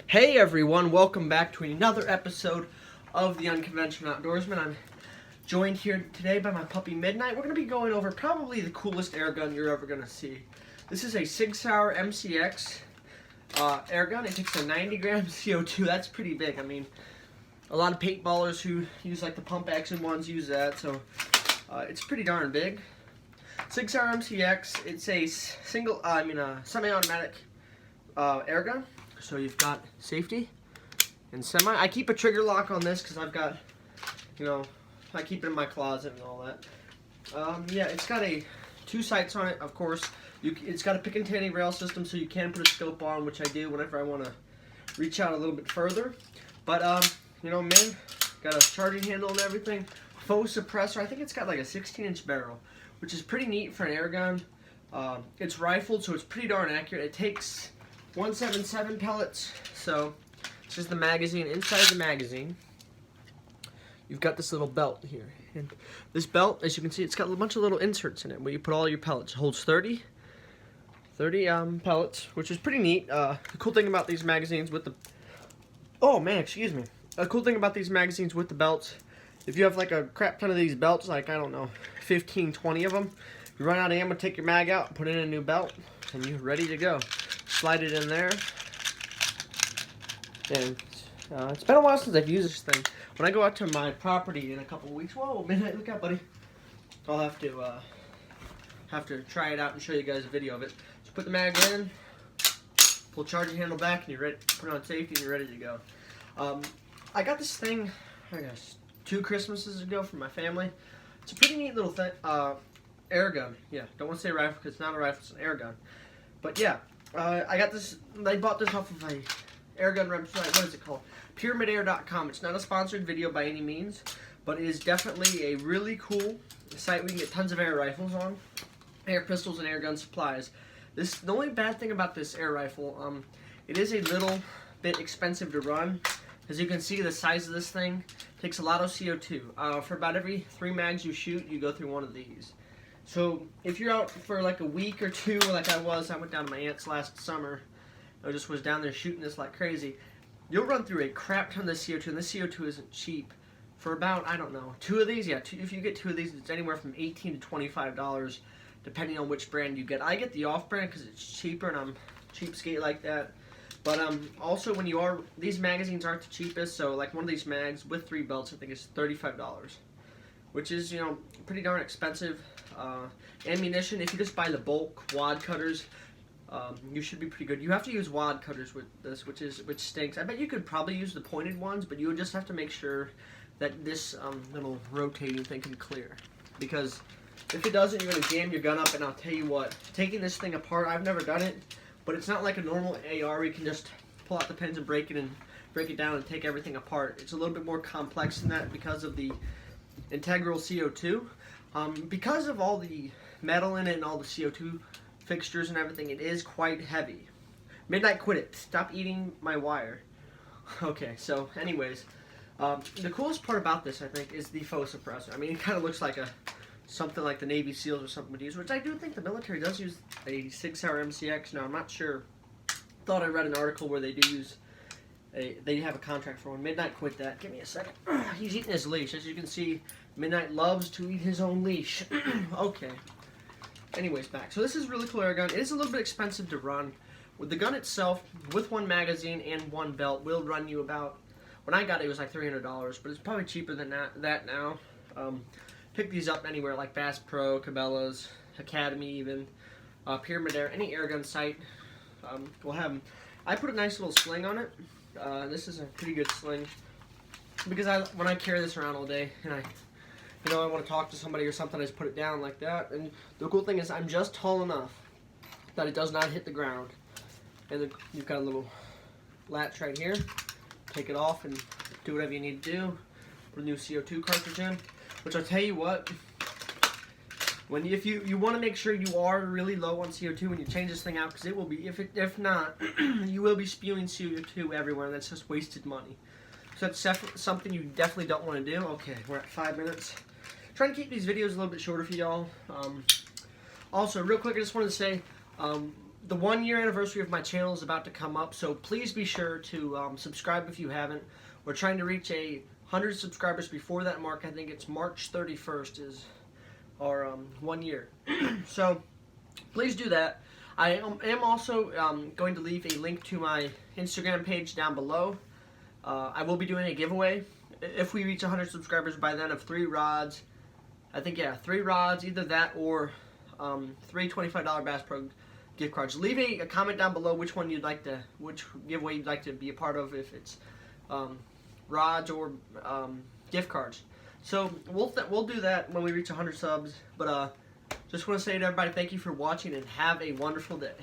Hey everyone, welcome back to another episode of The Unconventional Outdoorsman. I'm joined here today by my puppy Midnight. We're going to be going over probably the coolest air gun you're ever going to see. This is a Sig Saurer MCX air gun. It takes a 90 gram CO2. That's pretty big. I mean, a lot of paintballers who use like the pump action ones use that, so it's pretty darn big. Sig Saurer MCX, it's a semi-automatic air gun. So you've got safety and semi. I keep a trigger lock on this because I've got, I keep it in my closet and all that. Yeah, it's got two sights on it, of course. It's got a pick and tanny rail system, so you can put a scope on, which I do whenever I want to reach out a little bit further. But, got a charging handle and everything. Faux suppressor. I think it's got like a 16-inch barrel, which is pretty neat for an air gun. It's rifled, so it's pretty darn accurate. It takes 177 pellets. So this is the magazine. Inside the magazine, you've got this little belt here, and this belt, as you can see, it's got a bunch of little inserts in it where you put all your pellets. It holds 30 pellets, which is pretty neat. The cool thing about these magazines with the the cool thing about these magazines with the belts, if you have like a crap ton of these belts, like I don't know, 15, 20 of them, you run out of ammo, take your mag out, put in a new belt, and you're ready to go. Slide it in there, and it's been a while since I've used this thing. When I go out to my property in a couple weeks, whoa, Midnight, look out, buddy! I'll have to try it out and show you guys a video of it. So put the mag in, pull charging handle back, and you're ready. Put it on safety, and you're ready to go. I got this thing, I guess, 2 Christmases ago from my family. It's a pretty neat little thing, air gun. Yeah, don't want to say rifle because it's not a rifle; it's an air gun. But yeah. I got this. I bought this off of a air gun website. What is it called? Pyramidair.com. It's not a sponsored video by any means, but it is definitely a really cool site. We can get tons of air rifles on, air pistols, and air gun supplies. The only bad thing about this air rifle, it is a little bit expensive to run. As you can see, the size of this thing takes a lot of CO2. For about every 3 mags you shoot, you go through one of these. So if you're out for like a week or two, like I went down to my aunt's last summer. I just was down there shooting this like crazy. You'll run through a crap ton of CO2, and this CO2 isn't cheap. For about, I don't know, 2 of these, yeah, if you get 2 of these, it's anywhere from $18 to $25, depending on which brand you get. I get the off-brand because it's cheaper, and I'm cheapskate like that. But also, these magazines aren't the cheapest, so like one of these mags with 3 belts, I think is $35, which is, pretty darn expensive. Ammunition, if you just buy the bulk wad cutters, you should be pretty good. You have to use wad cutters with this, which stinks. I bet you could probably use the pointed ones, but you would just have to make sure that this little rotating thing can clear, because if it doesn't, you're going to jam your gun up. And I'll tell you what, taking this thing apart, I've never done it, but it's not like a normal AR where you can just pull out the pins and break it down and take everything apart. It's a little bit more complex than that because of the integral CO2. Because of all the metal in it and all the CO2 fixtures and everything, it is quite heavy. Midnight, quit it. Stop eating my wire. Okay, so anyways, the coolest part about this, I think, is the faux suppressor. I mean, it kind of looks like something like the Navy SEALs or something would use, which I do think the military does use a Sig Saurer MCX. Now, I'm not sure. Thought I read an article where they do use they have a contract for one. Midnight, quit that. Give me a second. He's eating his leash. As you can see, Midnight loves to eat his own leash. Okay. Anyways, back. So this is a really cool air gun. It is a little bit expensive to run. With the gun itself, with 1 magazine and 1 belt, will run you about, when I got it, it was like $300, but it's probably cheaper than that now. Pick these up anywhere like Bass Pro, Cabela's, Academy even, Pyramid any air gun site will have them. I put a nice little sling on it. This is a pretty good sling because when I carry this around all day and I want to talk to somebody or something, I just put it down like that. And the cool thing is I'm just tall enough that it does not hit the ground. And then you've got a little latch right here. Take it off and do whatever you need to do. Put a new CO2 cartridge in, which I'll tell you what, if you want to make sure you are really low on CO2 when you change this thing out, because it will be, if not, you will be spewing CO2 everywhere, and that's just wasted money. So that's something you definitely don't want to do. Okay, we're at 5 minutes. Trying to keep these videos a little bit shorter for y'all. Also, real quick, I just wanted to say, the 1 year anniversary of my channel is about to come up, so please be sure to subscribe if you haven't. We're trying to reach 100 subscribers before that mark. I think it's March 31st is our 1 year. So please do that. I am also going to leave a link to my Instagram page down below. I will be doing a giveaway if we reach 100 subscribers by then of 3 rods. I think, yeah, 3 rods, either that or 3 $25 Bass Pro gift cards. Leave a comment down below which giveaway you'd like to be a part of, if it's rods or gift cards. So we'll do that when we reach 100 subs. But just want to say to everybody, thank you for watching and have a wonderful day.